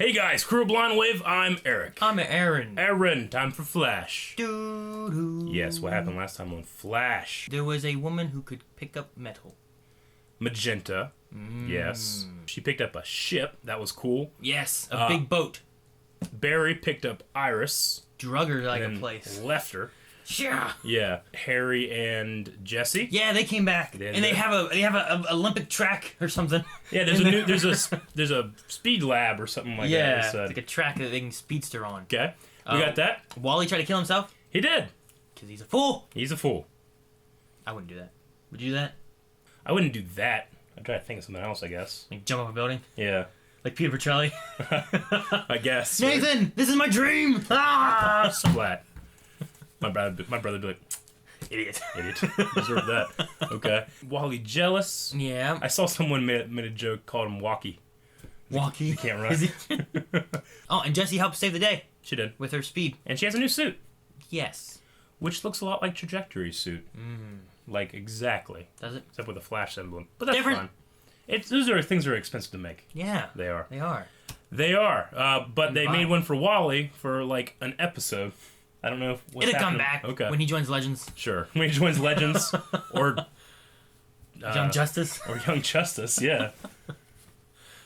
Hey guys, Crew Blind Wave, I'm Eric. I'm Aaron. Aaron, time for Flash. Doo-doo. Yes, what happened last time on Flash? There was a woman who could pick up metal. Magenta, yes. She picked up a ship, that was cool. Yes, a big boat. Barry picked up Iris. Drug her like a and place. left her. Yeah. Yeah, Harry and Jesse. Yeah, they came back, and they have a Olympic track or something. Yeah, there's a speed lab or something like that. Yeah, It's like a track that they can speedster on. Okay, we got that. Wally tried to kill himself He did. because he's a fool. He's a fool. I wouldn't do that. Would you do that? I wouldn't do that. I'd try to think of something else, I guess. Like jump off a building, Yeah, like Peter Petrelli. I guess. Nathan, this is my dream. Ah! Splat. My brother would be like, Idiot. deserve that. Okay. Wally jealous. Yeah. I saw someone made a joke, called him Walkie. Walkie. He can't run. Is he? Oh, and Jessie helped save the day She did. with her speed. And she has a new suit, Yes. which looks a lot like Trajectory's suit. Like, exactly. Does it? Except with a Flash emblem. But that's Different. fine. Those are things that are expensive to make. Yeah. They are. They are. They are. But they Wow. made one for Wally for, like, an episode. I don't know what's It'll come happening. back Okay. when he joins Legends. Sure. When he joins Legends or... Young Justice. Or Young Justice, yeah.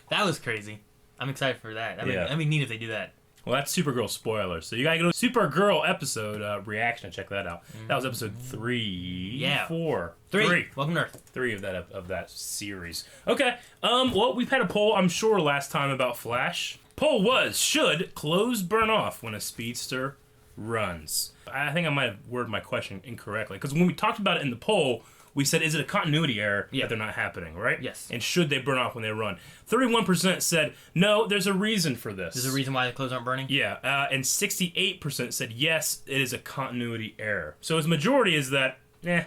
That was crazy. I'm excited for that. That'd be neat if they do that. Well, that's Supergirl spoilers. So you gotta go to Supergirl episode reaction and check that out. That was episode 3. Yeah. 4. Three. Welcome to Earth. 3 of that series. Okay. Well, we've had a poll, I'm sure, last time about Flash. Poll was, should clothes burn off when a speedster runs? I think I might have worded my question incorrectly, because when we talked about it in the poll, we said, is it a continuity error that they're not happening, right? Yes. And should they burn off when they run? 31% said, no, there's a reason for this. There's a reason why the clothes aren't burning? Yeah, and 68% said, yes, it is a continuity error. So his majority is that, Yeah.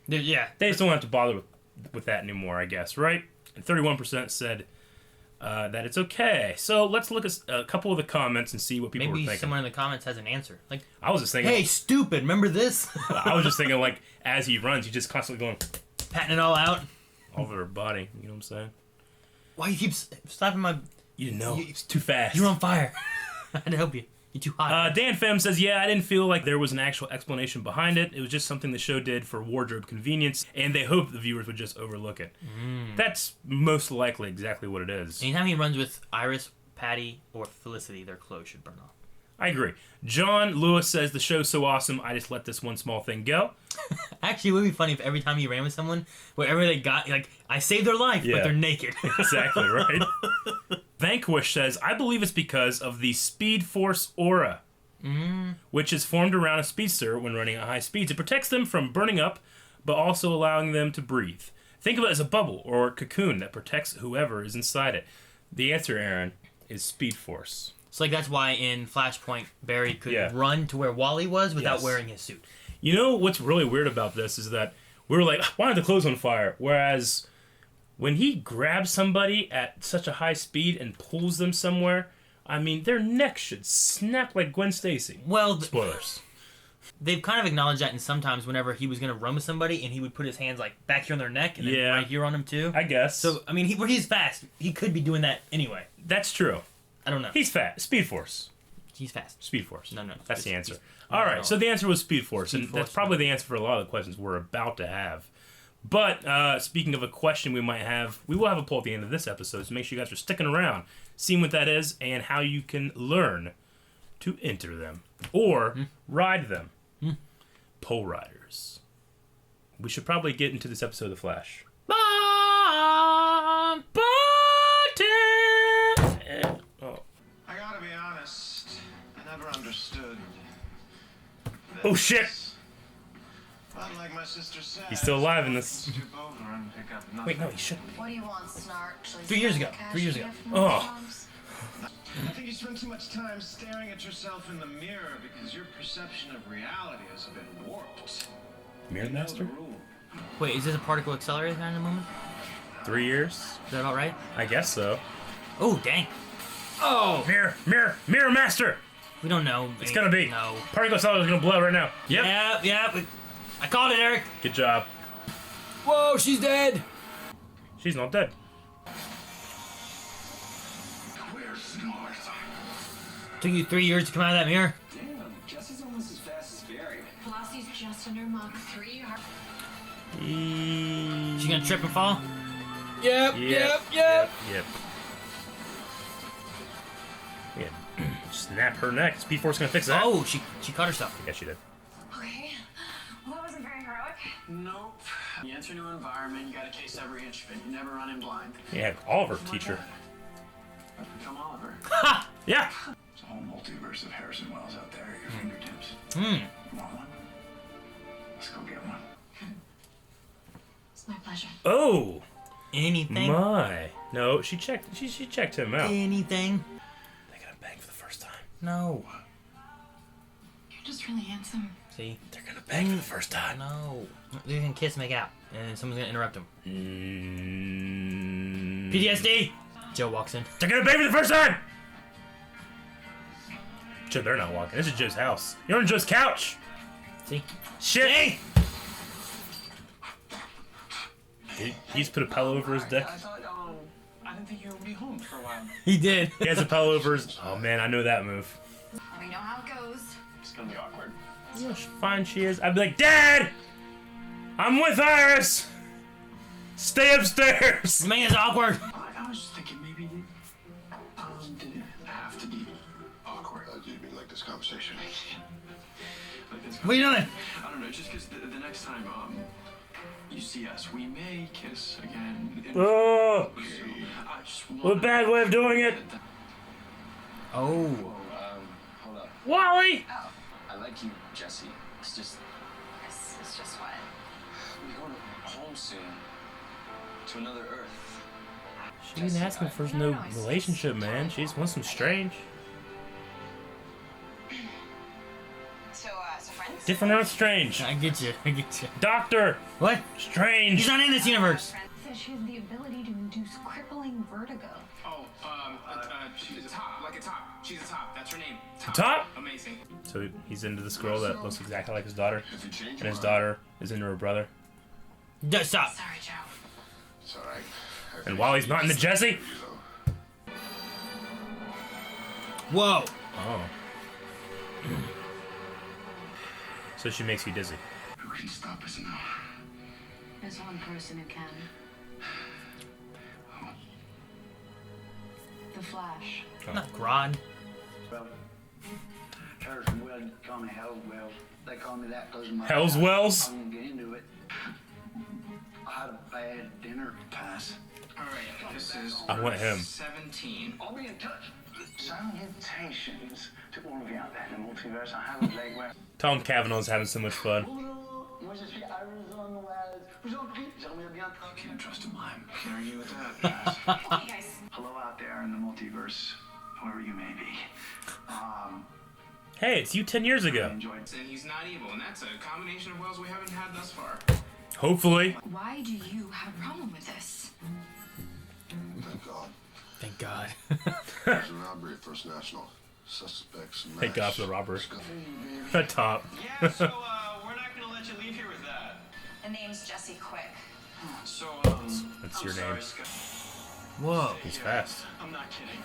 they just don't have to bother with that anymore, I guess, right? And 31% said that it's okay. So let's look at a couple of the comments and see what people were Maybe thinking. someone in the comments has an answer. Like, I was just thinking... hey, stupid, remember this? I was just thinking, like, as he runs, he's just constantly going Patting it all out. all over her body. You know what I'm saying? Why you keep slapping my... You didn't know. It's too fast. You're on fire. I had to help you. You're too hot. Dan Fem says, yeah, I didn't feel like there was an actual explanation behind it. It was just something the show did for wardrobe convenience, and they hoped the viewers would just overlook it. That's most likely exactly what it is. Anytime he runs with Iris, Patty, or Felicity, their clothes should burn off. I agree. John Lewis says, the show's so awesome, I just let this one small thing go. Actually, it would be funny if every time he ran with someone, wherever they got, like, I saved their life, but they're naked. Exactly, right? Vanquish says, I believe it's because of the Speed Force aura, which is formed around a speedster when running at high speeds. It protects them from burning up, but also allowing them to breathe. Think of it as a bubble or a cocoon that protects whoever is inside it. The answer, Aaron, is Speed Force. So, like, that's why in Flashpoint, Barry could run to where Wally was without wearing his suit. You know what's really weird about this is that we were like, why are the clothes on fire? Whereas when he grabs somebody at such a high speed and pulls them somewhere, I mean, their neck should snap like Gwen Stacy. Well, Spoilers. They've kind of acknowledged that in sometimes whenever he was going to run with somebody and he would put his hands, like, back here on their neck and then right here on them, too. I guess. So, I mean, he's fast. He could be doing that anyway. That's true. I don't know. He's fast. Speed Force. He's fast. Speed Force. No. That's the answer. All right, so the answer was Speed Force, and that's probably no. the answer for a lot of the questions we're about to have. But speaking of a question we might have, we will have a poll at the end of this episode, so make sure you guys are sticking around, seeing what that is, and how you can learn to enter them or ride them. Poll riders. We should probably get into this episode of The Flash. Bomb button! I gotta be honest, I never understood. Oh shit! But like my sister said, He's still alive in this. stoop over and pick up nothing. Wait, no, he shouldn't. What do you want, Snark? 3 years ago. 3 years ago. Oh. I think you spend too much time staring at yourself in the mirror because your perception of reality is a bit warped. Mirror You know Master? the rule. Wait, is this a particle accelerator kind of moment? 3 years? Is that about right? I guess so. Oh, dang. Oh! Mirror Master! We don't know. It's gonna be. No. Particle accelerator is gonna blow right now. Yep. Yeah. I called it, Eric. Good job. Whoa, she's dead. She's not dead. Where's North? Took you 3 years to come out of that mirror? Damn, Jesse's almost as fast as Barry. Velocity's just under Mach 3. She gonna trip and fall? Yep. Yeah. Snap her neck. Speed Force gonna fix that. Oh, she cut herself. Yeah, she did. Okay. Well, that wasn't very heroic. Nope. You enter a new environment, you gotta taste every inch of it. You never run in blind. Yeah, Oliver teacher. I've become Oliver. Ha! Yeah. There's a whole multiverse of Harrison Wells out there at your fingertips. Hmm. You want one? Let's go get one. It's my pleasure. Oh Anything? my. No, she checked. She checked him out. Anything? They gonna bang for the first time. No. You're just really handsome. See? They're gonna bang for the first time. No. They're gonna kiss, make out, and then someone's gonna interrupt them. Mm. PTSD. Joe walks in. They're gonna bang for the first time. Joe, they're not walking. This is Joe's house. You're on Joe's couch. See? Shit. Hey. He's put a pillow over his dick. I thought, I didn't think you would be home for a while. He did. He has a pillow over his. Oh man, I know that move. We know how it goes. It's gonna be awkward. You know how fine she is. I'd be like, Dad, I'm with Iris. Stay upstairs. Man, it's awkward. I was just thinking maybe, did it have to be awkward? Do you mean like this conversation? Like this? What are you doing? I don't know, just because the next time, you see us, we may kiss again. Oh, I just what a bad way of doing it. Oh. Hold up. Wally. I like you, Jesse. It's just, This is just what? we're going home soon. To another Earth. She didn't ask him for no relationship, man. She just wants some strange. So friends? Different Earth Strange. I get you. I get you. Doctor What? Strange. He's not in this universe. Says she has the ability to induce crippling vertigo. Oh, she's a top. Like a top. She's a top. That's her name. Top? Amazing. So he's into this girl that looks exactly like his daughter, If you change and his your mind, daughter is into her brother. Stop. Sorry, Joe. it's all right. And Wally's not into Jesse. You know. Whoa. Oh. So she makes you dizzy. Who can stop us now? There's one person who can. The Flash. Not Grodd. Well, Harrison Wells call me Hell's Wells. They call me that because of my Hell's Wells? I won't get into it. I had a bad dinner. Pass. All right. This is. I want him. 17. I'll be in touch. Salutations to all of you out there in the multiverse. I have a leg where. Tom Cavanaugh's having so much fun. Moi, je suis Arizona Wells. Vous en prie, j'aimerais bien Can't trust a mime. Can't argue with that. Hey, guys. Hello out there in the multiverse, whoever you may be. Hey, it's you 10 years ago. Enjoy. And he's not evil, and that's a combination of wells we haven't had thus far. Hopefully. Why do you have a problem with this? Thank God. Thank God. There's a robbery at First National. Suspects smashed. Thank God for the robbery. Scuffle. The top. Yeah, so, we're not gonna let you leave here with that. The name's Jesse Quick. So, That's I'm your sorry, name. Scott. Whoa. He's fast. I'm not kidding.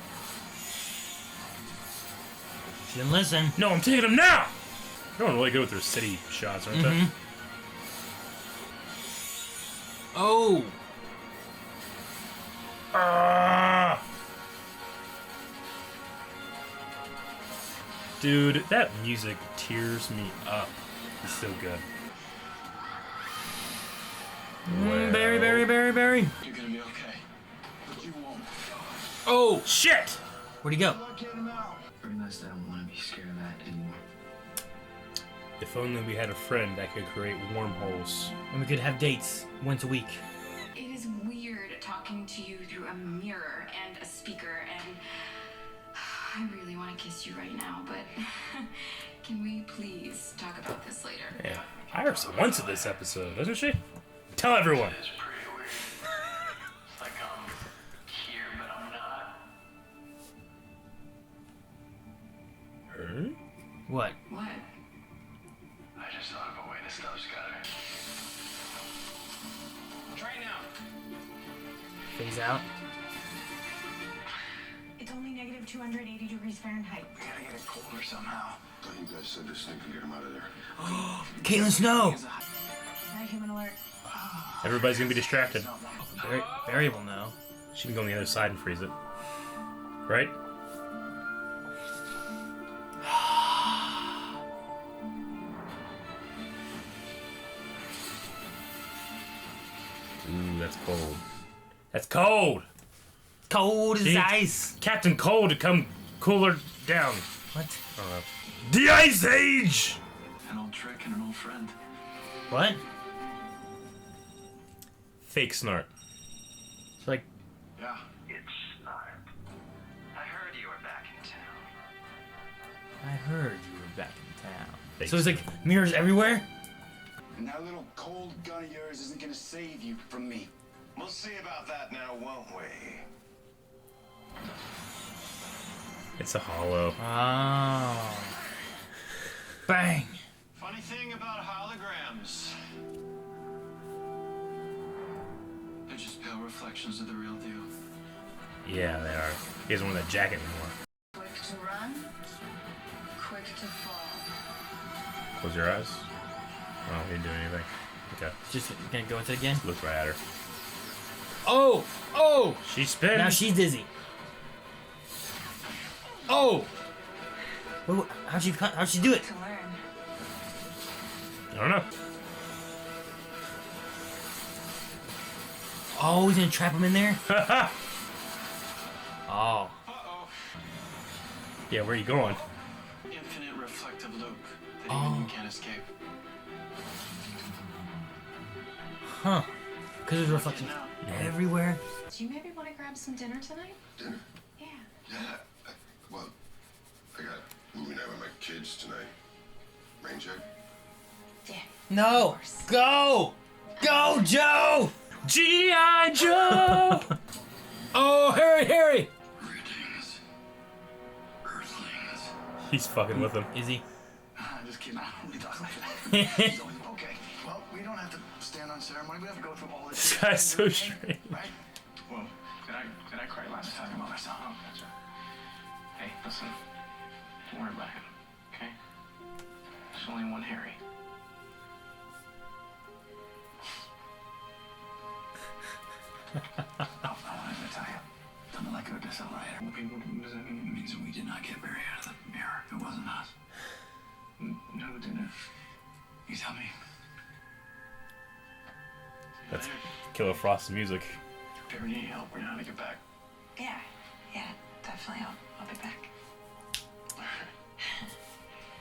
She didn't listen. No, I'm taking him now! They're doing really good with their city shots, aren't they? Oh. Ah! Dude, that music tears me up. It's so good. Barry. You're gonna be okay. But you won't. Oh. Shit! Where'd he go? Realize that I don't want to be scared of that anymore. If only we had a friend that could create wormholes. And we could have dates once a week. It is weird talking to you through a mirror and a speaker, and I really want to kiss you right now, but can we please talk about this later? Yeah. Iris wants it this episode, doesn't she? Tell everyone. It's pretty weird. Like I'm here, but I'm not. Her? What? What? I just thought of a way to stop Skyler. Try now. Phase out. It's only negative 280 degrees Fahrenheit. We gotta get it colder somehow. I thought you guys said this thing could get him out of there. Caitlin Snow! Night human alert. Everybody's gonna be distracted. Variable now. She can go on the other side and freeze it. Right? Ooh, that's cold. That's cold! Cold as Jeez. ice. Captain Cold to come cool her down. What? The Ice Age! An old trick and an old friend. What? Fake snort. It's like, Yeah. It's not. I heard you were back in town. I heard you were back in town. Fake So it's like mirrors everywhere? And that little cold gun of yours isn't gonna save you from me. We'll see about that now, won't we? It's a hollow. Oh. Bang. Funny thing about holograms. They're just pale reflections of the real deal. Yeah, they are. He doesn't wear that jacket anymore. Quick to run, quick to fall. Close your eyes. Oh, he didn't do anything. Okay. Just gonna go into it again? Look right at her. Oh! Oh! She spins. Now she's dizzy. Oh! Wait, how'd she do it? To learn. I don't know. Oh, he's gonna trap him in there? Oh. Yeah, where are you going? Infinite reflective loop that Oh. even you can't escape. Huh. Because there's reflections Now, everywhere. Do you maybe want to grab some dinner tonight? Dinner? Yeah. Yeah. Well, I got movie night with my kids tonight. Rain check? Yeah. No! Go! Go, Joe! G.I. Joe! Oh, Harry! Greetings, Earthlings. He's fucking with him. Is he? I'm just kidding. I don't really talk like that. So, okay. Well, we don't have to stand on ceremony. We have to go through all this. This guy's so strange. Right? Well, did I cry last time about myself? Oh, that's right. Hey, listen. Don't worry about him, okay? There's only one Harry. I wanted to tell you. Something like a decelerator. What does that It mean? means we did not get Barry out of the mirror. It wasn't us. No, dinner. You tell me. That's Killer Frost's music. If you ever need help, we know how to get back. Yeah. Yeah, definitely. I'll be back.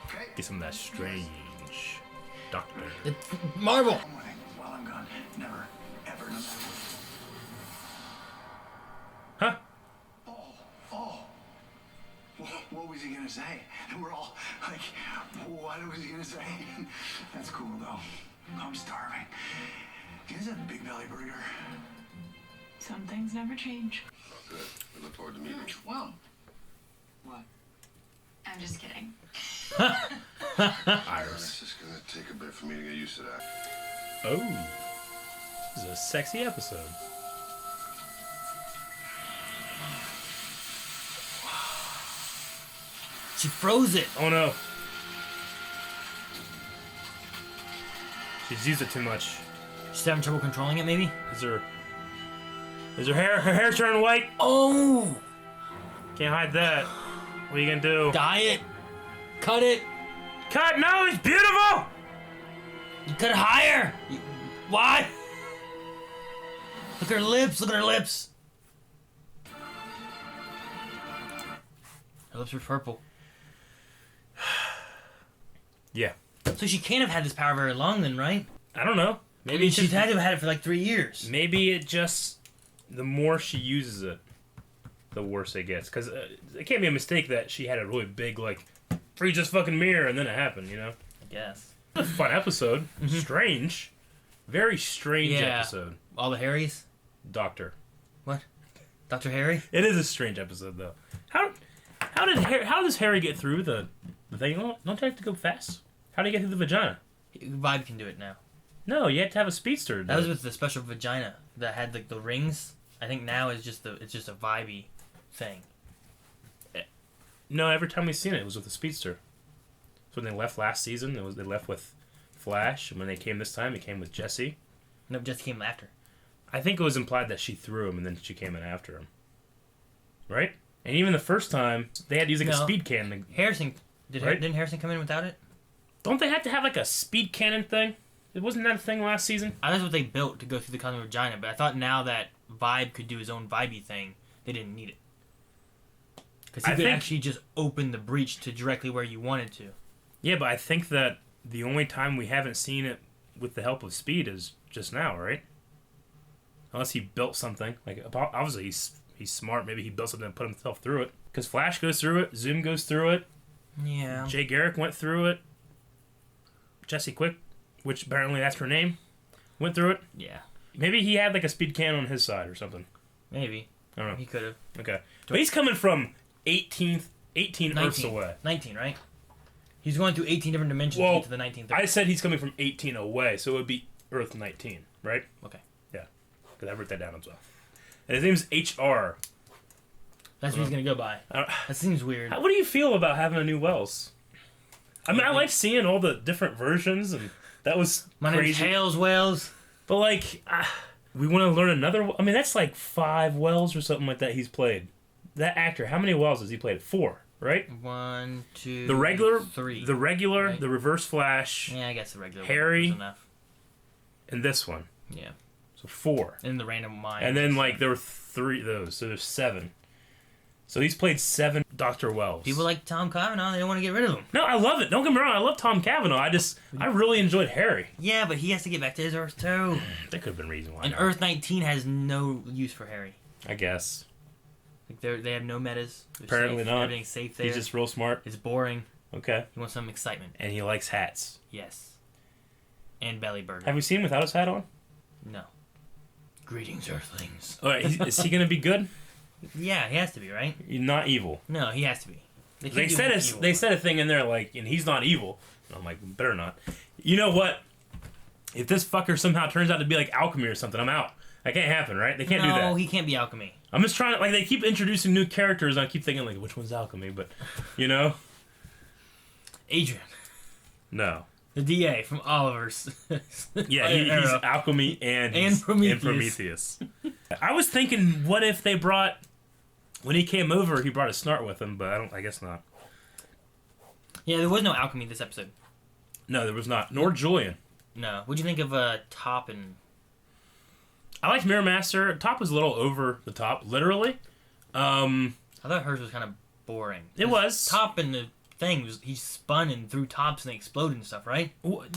Okay. Get some of that strange doctor. It's Marvel! One more thing. While I'm gone, never, ever, no matter Huh? Oh. What was he gonna say? And we're all like, what was he gonna say? That's cool though. I'm starving. You guys have a big belly burger? Some things never change. Good. We look forward to meeting you. Well. What? I'm just kidding. Iris. It's just gonna take a bit for me to get used to that. Oh. This is a sexy episode. She froze it. Oh no. She's used it too much. She's having trouble controlling it, maybe? Is her hair turned white? Oh! Can't hide that. What are you gonna do? Dye it. Cut it. Cut! No, it's beautiful! You cut it higher. What? Look at her lips. Look at her lips. Her lips are purple. Yeah. So she can't have had this power very long then, right? I don't know. Maybe Maybe she's had to have had it for like 3 years. Maybe it just, the more she uses it, the worse it gets. Because it can't be a mistake that she had a really big, like, freeze this fucking mirror and then it happened, you know? I guess. A fun episode. Strange. Very strange Yeah. episode. All the Harrys? Doctor. What? Dr. Harry? It is a strange episode, though. How does Harry get through the thing? Don't you have to go fast? How do you get through the vagina? Vibe can do it now. No, you have to have a speedster. That was with the special vagina that had like the rings. I think now it's just a vibey thing. No, every time we've seen it, it was with the speedster. So when they left last season, they left with Flash, and when they came this time, it came with Jesse. No, Jesse came after. I think it was implied that she threw him, and then she came in after him. Right? And even the first time, they had to use like a speed cannon. Harrison Right? didn't Harrison come in without it? Don't they have to have like a speed cannon thing? It wasn't that a thing last season? That's what they built to go through the cosmic vagina, but I thought now that Vibe could do his own vibey thing, they didn't need it. Because he could actually just open the breach to directly where you wanted to. Yeah, but I think that the only time we haven't seen it with the help of speed is just now, right? Unless he built something. Like, obviously he's smart. Maybe he built something and put himself through it. Because Flash goes through it. Zoom goes through it. Yeah. Jay Garrick went through it. Jesse Quick, which apparently that's her name, went through it. Yeah. Maybe he had like a speed cannon on his side or something. Maybe. I don't know. He could have. Okay. But he's coming from 18 Earths away. 19, right? He's going through 18 different dimensions to get to the 19th. I said he's coming from 18 away, so it would be Earth 19, right? Okay. Yeah. Because I wrote that down as well. And his name's HR. That's what he's going to go by. That seems weird. What do you feel about having a new Wells? I mean, I like seeing all the different versions, and that was My crazy. name's Hales Wells. But, like, we want to learn another... I mean, that's like 5 Wells or something like that he's played. That actor, how many Wells has he played? 4, right? 1, 2, The regular, 3. The regular, right? the Reverse Flash, Yeah, I guess the regular Harry, was enough. and this one. Yeah. So 4. And the random mind. And then, like, there were 3 of those, so there's 7. So he's played 7 Dr. Wells. People like Tom Cavanaugh, they don't want to get rid of him. No, I love it. Don't get me wrong. I love Tom Cavanaugh. I really enjoyed Harry. Yeah, but he has to get back to his Earth, too. That could have been a reason why. And not. Earth 19 has no use for Harry. I guess. Like they have no metas. They're Apparently safe. not. Everything's safe there. He's just real smart. It's boring. Okay. He wants some excitement. And he likes hats. Yes. And belly burger. Have we seen him without his hat on? No. Greetings, Earthlings. All right. Is he going to be good? Yeah, he has to be, right? Not evil. No, he has to be. They said a thing in there like, and he's not evil. And I'm like, better not. You know what? If this fucker somehow turns out to be like alchemy or something, I'm out. That can't happen, right? They can't do that. No, he can't be alchemy. I'm just trying to, like, they keep introducing new characters, and I keep thinking, like, which one's alchemy? But, you know? Adrian. No. The DA from Oliver's. Yeah, he's alchemy and Prometheus. I was thinking, what if they brought, when he came over, he brought a snart with him, but I guess not. Yeah, there was no alchemy this episode. No, there was not. Nor Julian. No. What'd you think of Top and... I liked Mirror Master. Top was a little over the top, literally. I thought hers was kind of boring. It was. Top and the thing was he spun and threw tops and they exploded and stuff, right?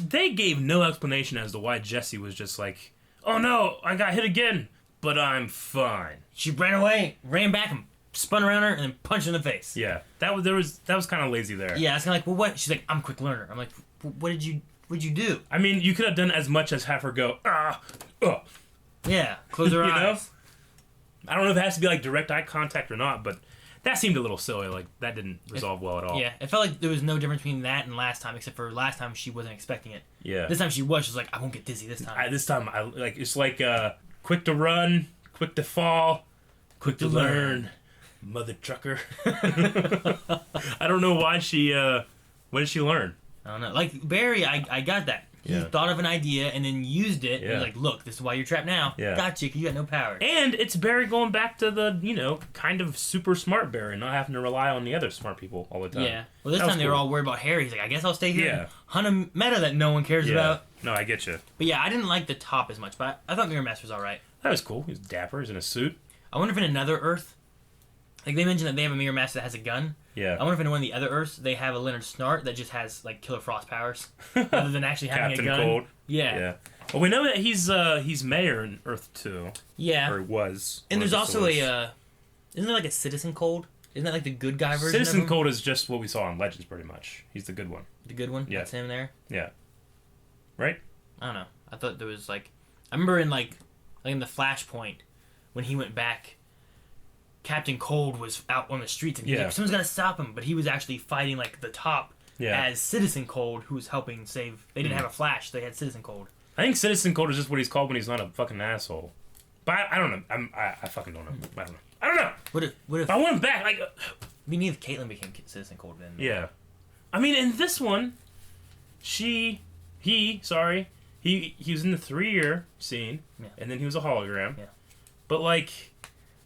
They gave no explanation as to why Jessie was just like, oh no, I got hit again, but I'm fine. She ran away, ran back, and spun around her and then punched her in the face. Yeah, that was kind of lazy there. Yeah, it's kind of like, well, what? She's like, I'm a quick learner. I'm like, what'd you do? I mean, you could have done as much as have her go, Yeah, close her You know? eyes. I don't know if it has to be like direct eye contact or not, but that seemed a little silly. Like that didn't resolve well at all. Yeah, it felt like there was no difference between that and last time, except for last time she wasn't expecting it. Yeah. This time she was. She was like, I won't get dizzy this time. This time, I like it's like quick to run, quick to fall, quick to learn, mother trucker. I don't know why she. What did she learn? I don't know. Like Barry, I got that. He Yeah. thought of an idea and then used it. Yeah. And like, look, this is why you're trapped now. Yeah. Gotcha, because you got no power. And it's Barry going back to the, kind of super smart Barry, not having to rely on the other smart people all the time. Yeah. Well, this That was time they were cool. all worried about Harry. He's like, I guess I'll stay here. Yeah. And hunt a meta that no one cares Yeah. about. No, I get you. But yeah, I didn't like the top as much, but I thought Mirror Master was alright. That was cool. He's dapper. He's in a suit. I wonder if in another Earth, like they mentioned that they have a Mirror Master that has a gun. Yeah. I wonder if in one of the other Earths they have a Leonard Snart that just has like Killer Frost powers, rather than actually having Captain a gun. Cold. Yeah. Yeah. Well, we know that he's mayor in Earth 2. Yeah. Or he was. And one there's of the also Swords. isn't there like a Citizen Cold? Isn't that like the good guy version Citizen of him? Cold is just what we saw in Legends, pretty much. He's the good one. The good one? Yeah. That's him there? Yeah. Right? I don't know. I thought there was like... I remember in like in the Flashpoint, when he went back, Captain Cold was out on the streets and he was Yeah. like, someone's got to stop him. But he was actually fighting like the top Yeah. as Citizen Cold, who was helping save... They didn't have a Flash. They had Citizen Cold. I think Citizen Cold is just what he's called when he's not a fucking asshole. But I don't know. I fucking don't know. I don't know. What if I went back, like... me neither Caitlyn became Citizen Cold then? Yeah. I mean, in this one, he was in the 3-year scene, and then he was a hologram. Yeah. But, like,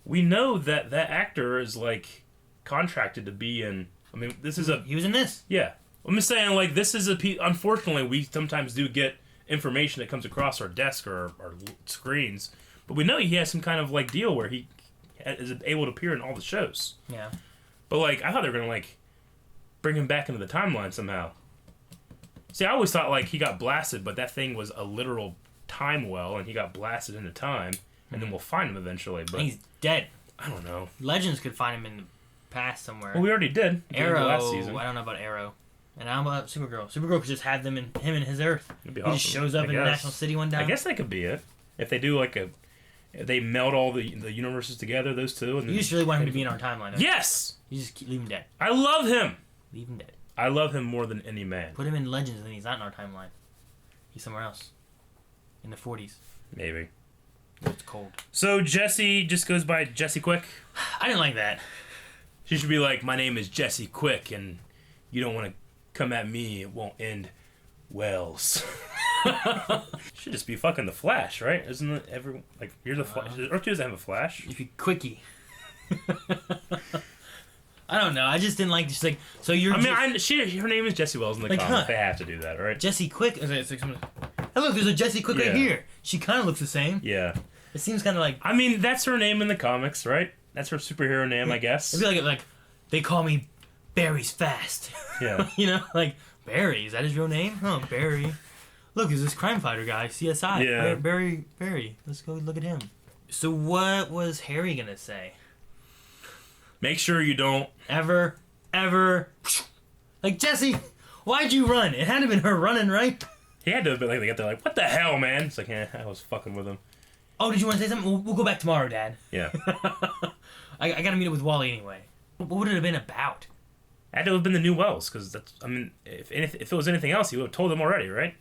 we know that actor is, like, contracted to be in... I mean, this is a... He was in this. Yeah. I'm just saying, like, this is a... Unfortunately, we sometimes do get information that comes across our desk or our screens, but we know he has some kind of, like, deal where he is able to appear in all the shows. Yeah. But, like, I thought they were going to, like, bring him back into the timeline somehow. See, I always thought, like, he got blasted, but that thing was a literal time well, and he got blasted into time, and then we'll find him eventually. But He's dead. I don't know. Legends could find him in the past somewhere. Well, we already did. Arrow, last season. I don't know about Arrow. And I don't know about Supergirl. Supergirl could just have them in him and his Earth. It'd be He just awesome. shows up I in the guess. National City one day. I guess that could be it. If they do, like, if they meld all the universes together, those two. And You just really want him to be in our timeline. Don't you? Yes! You just leave him dead. I love him! Leave him dead. I love him more than any man. Put him in Legends and then he's not in our timeline. He's somewhere else. In the 40s. Maybe. It's cold. So Jesse just goes by Jesse Quick. I didn't like that. She should be like, my name is Jesse Quick, and you don't want to come at me, it won't end Wells. Should just be fucking the Flash, right? Isn't it everyone like you're the Flash? Earth 2 doesn't have a Flash. If you quickie. I don't know. I just didn't like this. Like, so you're. I mean, her name is Jessie Wells in the Like, comic. huh. They have to do that, right? Jesse Quick. It's like someone, hey, look, there's a Jesse Quick right Yeah. here. She kind of looks the same. Yeah. It seems kind of like. I mean, that's her name in the comics, right? That's her superhero name, I guess. It'd be like they call me Barry's Fast. Yeah. You know, like Barry. Is that his real name? Oh, Barry. Look, there's this crime fighter guy, CSI. Yeah. Barry. Let's go look at him. So what was Harry gonna say? Make sure you don't. Ever. Like, Jesse, why'd you run? It had to have been her running, right? He had to have been like, they got there like, what the hell, man? It's like, I was fucking with him. Oh, did you want to say something? We'll go back tomorrow, Dad. Yeah. I gotta meet up with Wally anyway. What would it have been about? It had to have been the new Wells, because that's, I mean, if it was anything else, he would have told them already, right?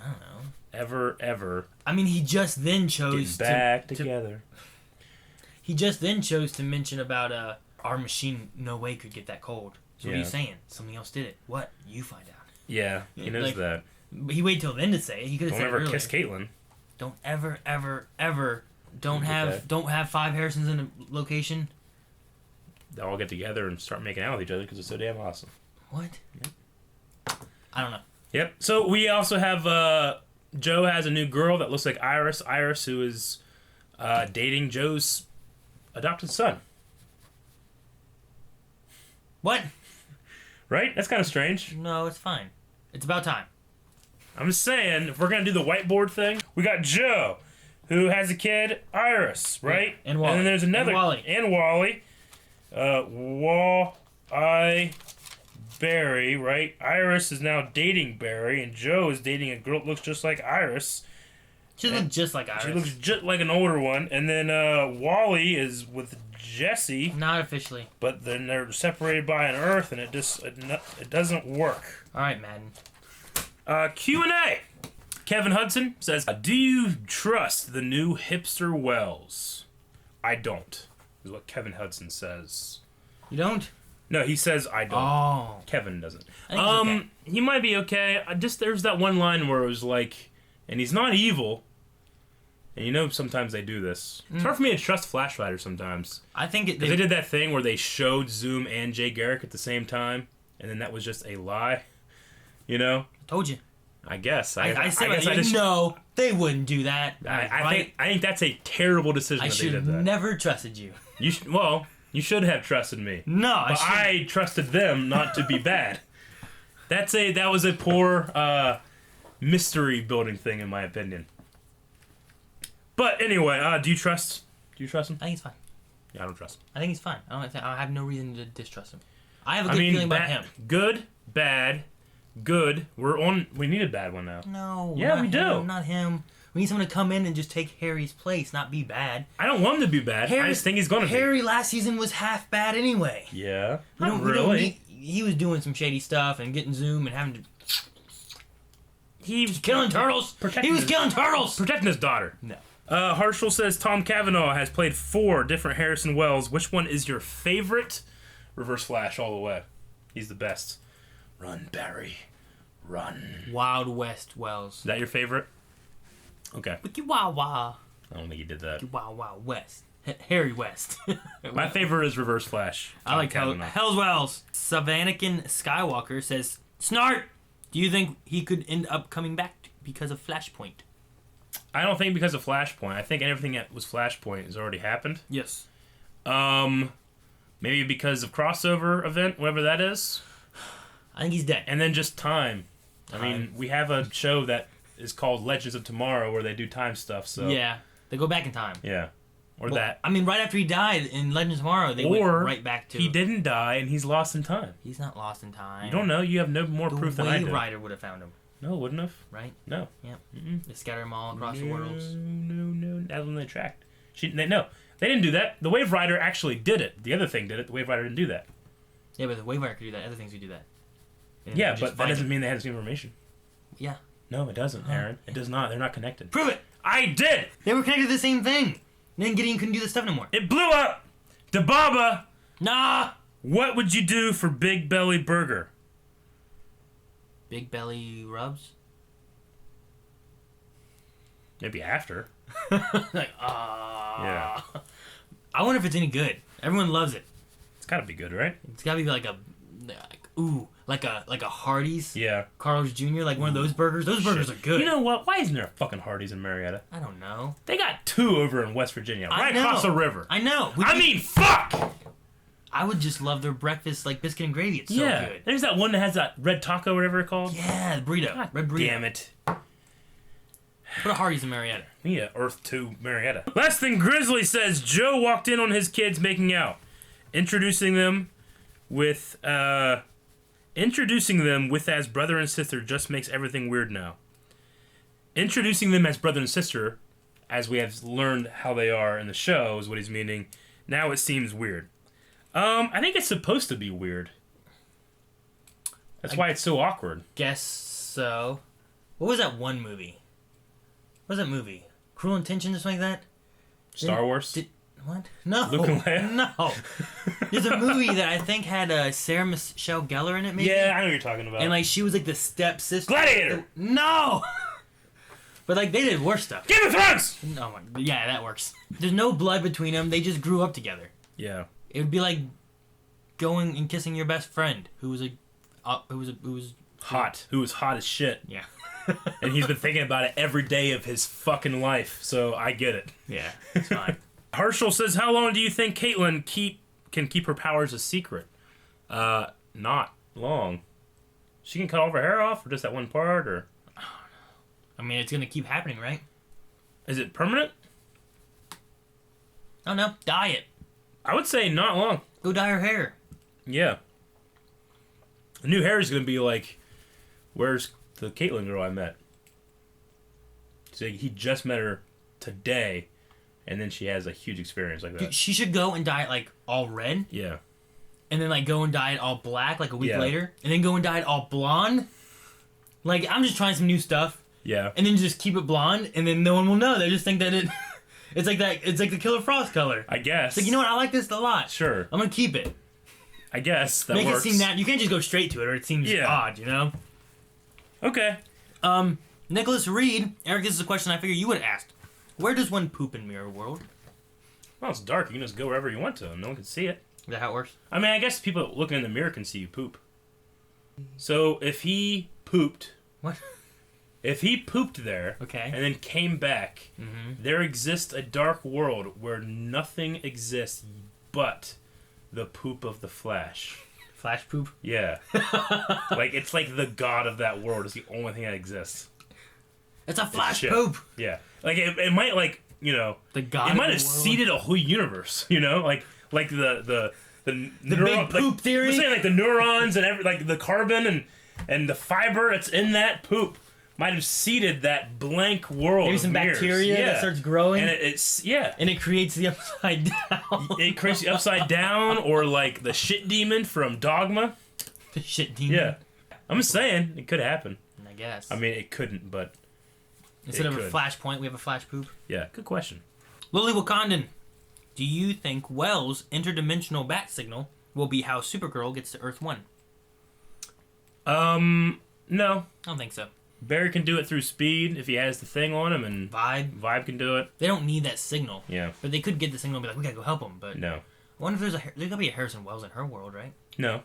I don't know. Ever. I mean, he just then chose Get back together. He just then chose to mention about our machine. No way could get that cold. So what are you Yeah. saying? Something else did it. What? You find out. Yeah, he knows Like, that. But he waited till then to say it. He could have Don't said it ever earlier. kiss Caitlyn. Don't ever. Don't Get have that. don't have 5 Harrisons in a location. They'll all get together and start making out with each other because it's so damn awesome. What? I don't know. Yep. So we also have Joe has a new girl that looks like Iris. Iris, who is dating Joe's adopted son. What? Right? That's kind of strange. No, it's fine. It's about time. I'm just saying, if we're gonna do the whiteboard thing, we got Joe, who has a kid, Iris, right? Yeah, and Wally. And then there's another And Wally. Barry, right? Iris is now dating Barry, and Joe is dating a girl that looks just like Iris. She looks just like Iris. She looks just like an older one. And then Wally is with Jesse, Not officially. but then they're separated by an Earth, and it doesn't work. All right, Madden. Q&A. Kevin Hudson says, do you trust the new hipster Wells? I don't, is what Kevin Hudson says. You don't? No, he says I don't. Oh. Kevin doesn't. I think he's okay. He might be okay. There's that one line where it was like, and he's not evil. And you know sometimes they do this. It's hard for me to trust Flash Rider sometimes. I think Because they did that thing where they showed Zoom and Jay Garrick at the same time, and then that was just a lie. You know? Told you. I guess. I said, guess I just, no, they wouldn't do that. I think that's a terrible decision I that they should did have that. never trusted you. You should have trusted me. No, But I trusted them not to be bad. That was a poor mystery building thing in my opinion. But anyway, do you trust him? I think he's fine. Yeah, I don't trust him. I think he's fine. I have no reason to distrust him. I have a good feeling about him. Good, bad, good. We need a bad one now. No. Yeah, not we do. him, not him. We need someone to come in and just take Harry's place, not be bad. I don't want him to be bad. I just think he's going to be. Harry last season was half bad anyway. Yeah. We Not don't really. need- he was doing some shady stuff and getting Zoom and having to... He was Killing turtles! Protecting He was his- killing turtles! protecting his daughter. No. Harshal says Tom Cavanaugh has played 4 different Harrison Wells. Which one is your favorite? Reverse Flash all the way. He's the best. Run, Barry. Run. Wild West Wells. Is that your favorite? Okay. Wiki Wild Wild. I don't think he did that. Wiki Wild Wild West. Harry West. My favorite is Reverse Flash. I like Cavanaugh. Hell's Wells. Savanakin Skywalker says, Snart, do you think he could end up coming back because of Flashpoint? I don't think because of Flashpoint. I think everything that was Flashpoint has already happened. Yes. Maybe because of crossover event, whatever that is. I think he's dead. And then just time. I mean, we have a show that is called Legends of Tomorrow where they do time stuff. So Yeah, they go back in time. yeah, or Well, that. I mean, right after he died in Legends of Tomorrow, they went right back to. He didn't die and he's lost in time. He's not lost in time. You don't know. You have no more The proof than I Wave do. Rider would have found him, No, wouldn't have. right? No. Yep. Mm-mm. They scatter him all across the worlds. No. That's when they tracked. No, they didn't do that. The Wave Rider actually did it. The other thing did it. The Wave Rider didn't do that. Yeah, but the Wave Rider could do that. Other things would do that. And Yeah, they just but that find doesn't him. mean they had the same information. Yeah. No, it doesn't, Aaron. It does not. They're not connected. Prove it! I did! They were connected to the same thing. And then Gideon couldn't do the stuff anymore. It blew up! Dababa! Nah! What would you do for Big Belly Burger? Big belly rubs? Maybe after. Like, Yeah. I wonder if it's any good. Everyone loves it. It's gotta be good, right? It's gotta be like a, like a Hardee's. Yeah. Carl's Jr., like one of those burgers. Those burgers are good. You know what? Why isn't there a fucking Hardee's in Marietta? I don't know. They got 2 over in West Virginia, I right know. across the river. I know. Fuck! I would just love their breakfast, like biscuit and gravy. It's so Yeah. good. There's that one that has that red taco, whatever it's called. Yeah, the burrito. God Red burrito. damn it. Put a Hardee's in Marietta. Yeah, Earth 2 Marietta. Less Than Grizzly says Joe walked in on his kids making out, introducing them with as brother and sister just makes everything weird now. Introducing them as brother and sister, as we have learned how they are in the show, is what he's meaning. Now it seems weird. I think it's supposed to be weird. That's why it's so awkward. Guess so. What was that one movie? What was that movie? Cruel Intentions or something like that? Star Wars? What? No. Luke and Leia? No. There's a movie that I think had Sarah Michelle Gellar in it, maybe? Yeah, I know what you're talking about. And, like, she was, like, the stepsister. Gladiator! No! But, like, they did worse stuff. Game of Thrones! No, yeah, that works. There's no blood between them. They just grew up together. Yeah. It would be like going and kissing your best friend who was Hot. Who was hot as shit. yeah. And he's been thinking about it every day of his fucking life, so I get it. Yeah, it's fine. Harshal says, how long do you think Caitlyn can keep her powers a secret? Not long. She can cut all of her hair off, or just that one part, or... I mean, it's gonna keep happening, right? Is it permanent? I don't know. Dye it. I would say not long. Go dye her hair. Yeah. The new hair is going to be like, where's the Caitlyn girl I met? So he just met her today, and then she has a huge experience like that. Dude, she should go and dye it like all red, Yeah. and then like go and dye it all black like a week Yeah. later, and then go and dye it all blonde. Like, I'm just trying some new stuff, Yeah. and then just keep it blonde, and then no one will know. They just think that it. It's like that. It's like the Killer Frost color. I guess. It's like, you know what? I like this a lot. Sure. I'm gonna keep it. I guess that Make works. it seem that you can't just go straight to it, or it seems Yeah. odd, you know. Okay. Nicholas Reed, Eric, this is a question I figure you would have asked. Where does one poop in Mirror World? Well, it's dark. You can just go wherever you want to, and no one can see it. Is that how it works? I mean, I guess people looking in the mirror can see you poop. So if he pooped, What? if he pooped there, Okay. and then came back, there exists a dark world where nothing exists but the poop of the Flash. Flash poop? Yeah. Like, it's like the god of that world is the only thing that exists. It's a Flash shit. poop! Yeah. Like, it might, like, you know... The god It of might the have world? seeded a whole universe, you know? Like the big poop theory? I'm saying, like, the neurons and like, the carbon and the fiber that's in that poop might have seeded that blank world. Maybe of some mirrors. bacteria Yeah. that starts growing. And it's yeah. And it creates the upside down. It creates the upside down, or like the shit demon from Dogma. The shit demon. Yeah. I'm just saying, it could happen. I guess. I mean, it couldn't, but Instead of a flashpoint, we have a flash poop. Yeah, good question. Lily Wakandan, do you think Wells' interdimensional bat signal will be how Supergirl gets to Earth 1? No. I don't think so. Barry can do it through speed if he has the thing on him, and Vibe can do it. They don't need that signal. Yeah. But they could get the signal and be like, we gotta go help him. But no. I wonder if there's gotta be a Harrison Wells in her world, right? No.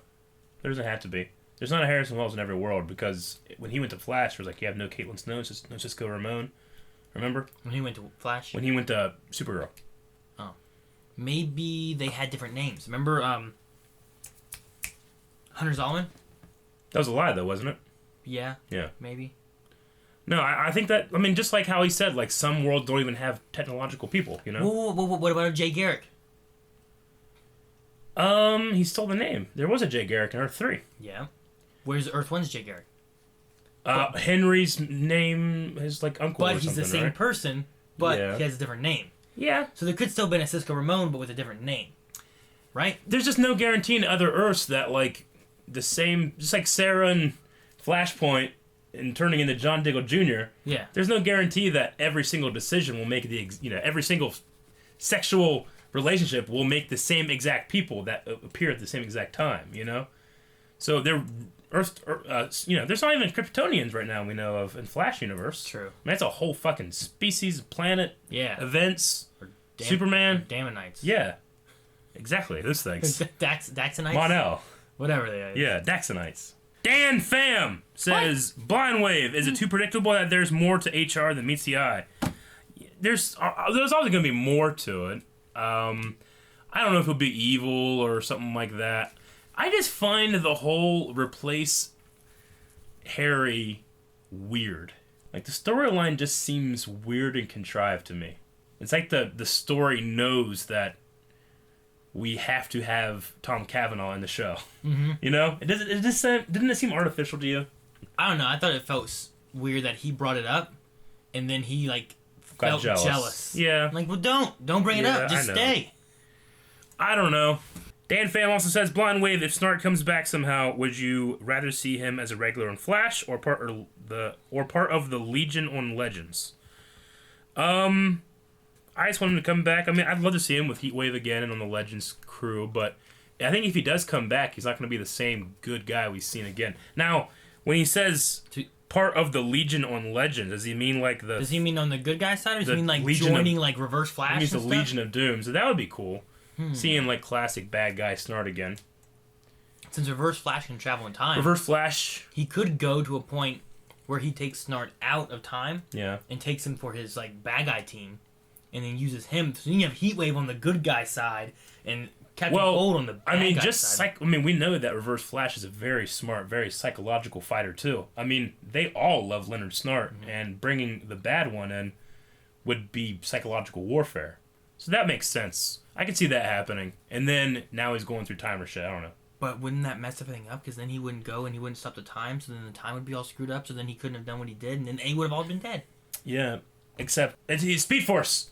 There doesn't have to be. There's not a Harrison Wells in every world, because when he went to Flash, it was like, you have no Caitlin Snow, it's just Cisco Ramon. Remember? When he went to Flash? When he went to Supergirl. Oh. Maybe they had different names. Remember, Hunter Zolomon? That was a lie, though, wasn't it? Yeah. Yeah. Maybe. No, I think that, I mean, just like how he said, like, some worlds don't even have technological people, you know? What about Jay Garrick? He stole the name. There was a Jay Garrick in Earth 3. Yeah. Where's Earth 1's Jay Garrick? Henry's name is, like, uncle or But he's something, the same right? person, but he has a different name. Yeah. So there could still have been a Cisco Ramon, but with a different name. Right? There's just no guarantee in other Earths that, like, the same, just like Sarah and Flashpoint and turning into John Diggle Jr. Yeah. There's no guarantee that every single decision will make every single sexual relationship will make the same exact people that appear at the same exact time, you know? So there's not even Kryptonians right now we know of in Flash universe. True. I mean, that's a whole fucking species, planet, events, Superman. Damonites. Yeah. Exactly, those things. Daxonites? Monel. Whatever they are. Yeah, Daxonites. Dan Pham says, Blind Wave, is it too predictable that there's more to HR than meets the eye? There's always going to be more to it. I don't know if he'll be evil or something like that. I just find the whole replace Harry weird. Like, the storyline just seems weird and contrived to me. It's like the story knows that we have to have Tom Cavanaugh in the show. Mm-hmm. You know? Didn't it seem artificial to you? I don't know. I thought it felt weird that he brought it up, and then he, like, felt jealous. Yeah. I'm like, well, don't bring it up. Just stay. I don't know. Dan Pham also says, Blind Wave, if Snart comes back somehow, would you rather see him as a regular on Flash or part of the Legion on Legends? I just want him to come back. I mean, I'd love to see him with Heatwave again and on the Legends crew, but I think if he does come back, he's not going to be the same good guy we've seen again. Now, when he says part of the Legion on Legends, does he mean like the... Does he mean on the good guy side, or does he mean like Legion joining like Reverse Flash? He means the stuff? Legion of Doom, so that would be cool. Seeing like classic bad guy Snart again. Since Reverse Flash can travel in time, Reverse Flash, he could go to a point where he takes Snart out of time, and takes him for his like bad guy team, and then uses him. So you have Heatwave on the good guy side and Captain Cold on the bad guy side. We know that Reverse Flash is a very smart, very psychological fighter too. I mean, they all love Leonard Snart, and bringing the bad one in would be psychological warfare. So that makes sense. I could see that happening. And then now he's going through time or shit. I don't know. But wouldn't that mess everything up? Because then he wouldn't go and he wouldn't stop the time. So then the time would be all screwed up. So then he couldn't have done what he did. And then they would have all been dead. Yeah. Except it's Speed Force.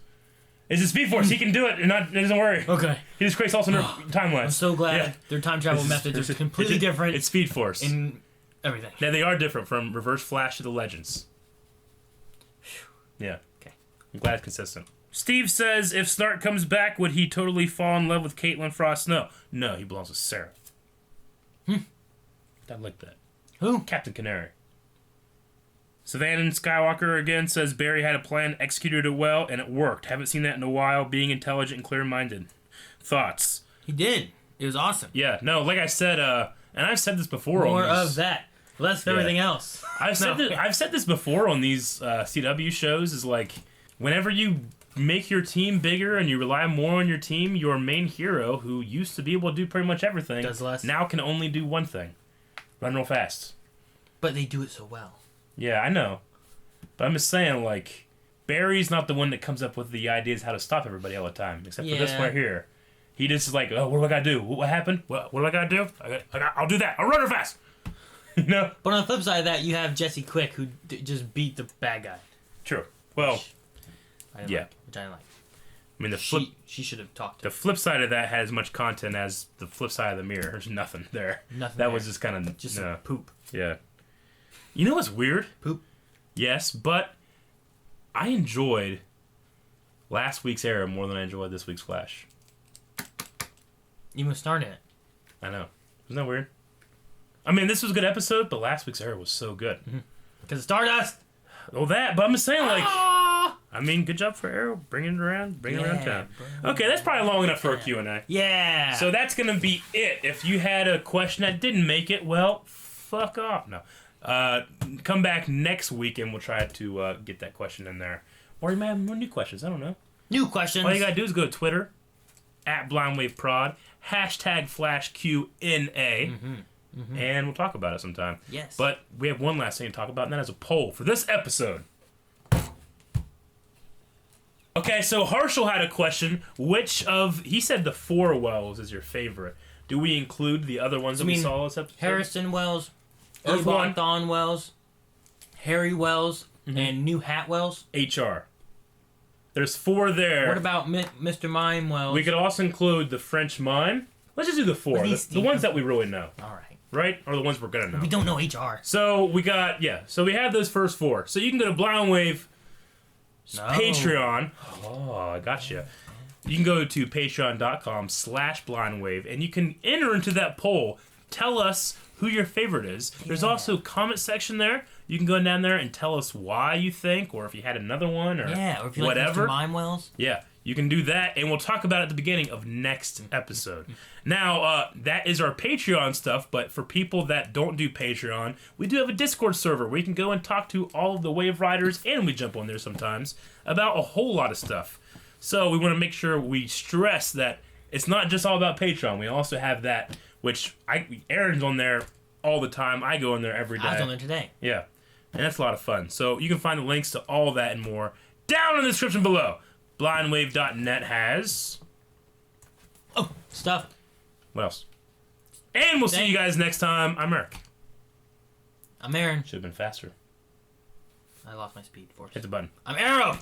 It's a Speed Force. He can do it. And it doesn't worry. Okay. He just creates alternate timelines. I'm so glad their time travel methods are completely different. It's Speed Force. In everything. Yeah, they are different from Reverse Flash to the Legends. Yeah. Okay. I'm glad it's consistent. Steve says, if Snart comes back, would he totally fall in love with Caitlin Frost? No, he belongs with Sarah. I like that. Who? Captain Canary. Savannah Skywalker again says, Barry had a plan, executed it well, and it worked. Haven't seen that in a while, being intelligent and clear-minded. Thoughts? He did. It was awesome. Yeah, no, like I said, and I've said this before More on these, of that. Less of everything else. I've said this before on these CW shows, is like, whenever you make your team bigger and you rely more on your team, your main hero, who used to be able to do pretty much everything, does less. Now can only do one thing. Run real fast. But they do it so well. Yeah, I know. But I'm just saying, like, Barry's not the one that comes up with the ideas how to stop everybody all the time, except for this one right here. He just is like, oh, what do I gotta do? What happened? What do I gotta do? I'll do that. I'll run real fast. You know? But on the flip side of that, you have Jesse Quick, who just beat the bad guy. True. Well, which I didn't like. I mean, she should have talked to the flip side of that had as much content as the flip side of the mirror. There's nothing there. That was just kind of just poop. Yeah. You know what's weird? Poop. Yes, but I enjoyed last week's Arrow more than I enjoyed this week's Flash. Even starting it. I know. Isn't that weird? I mean, this was a good episode, but last week's Arrow was so good. Because Stardust! Oh, that. But I'm just saying, like... I mean, good job for Arrow. Bringing it around town. Okay, that's probably long enough for a Q&A. Yeah! So that's going to be it. If you had a question that didn't make it, well, fuck off. No. Come back next week and we'll try to get that question in there. Or you may have more new questions. I don't know. New questions. All you got to do is go to Twitter, @BlindWaveProd, #FlashQNA, and we'll talk about it sometime. Yes. But we have one last thing to talk about, and that is a poll for this episode. Okay, so Harshal had a question. He said the 4 Wells is your favorite. Do we include the other ones that we saw this episode? Harrison Wells, Earth One, Thawne Wells, Harry Wells, and New Hat Wells. HR. There's 4 there. What about Mr. Mime Wells? We could also include the French Mime. Let's just do the 4. The ones that we really know. All right. Right? Or the ones we're going to know. We don't know HR. So we got, so we have those first 4. So you can go to Blind Wave Patreon. Oh, I got you. You can go to patreon.com/blindwave and you can enter into that poll. Tell us who your favorite is. There's also a comment section there. You can go down there and tell us why you think, or if you had another one, or or if you whatever. like Mr. Mime Wells. Yeah, you can do that, and we'll talk about it at the beginning of next episode. Now, that is our Patreon stuff, but for people that don't do Patreon, we do have a Discord server where you can go and talk to all of the Wave Riders, and we jump on there sometimes, about a whole lot of stuff. So we want to make sure we stress that it's not just all about Patreon. We also have that, which Aaron's on there all the time. I go in there every day. I was on there today. Yeah, and that's a lot of fun. So you can find the links to all that and more down in the description below. Blindwave.net has... stuff. What else? And we'll see you guys next time. I'm Eric. I'm Aaron. Should have been faster. I lost my speed force. Hit the button. I'm Arrow.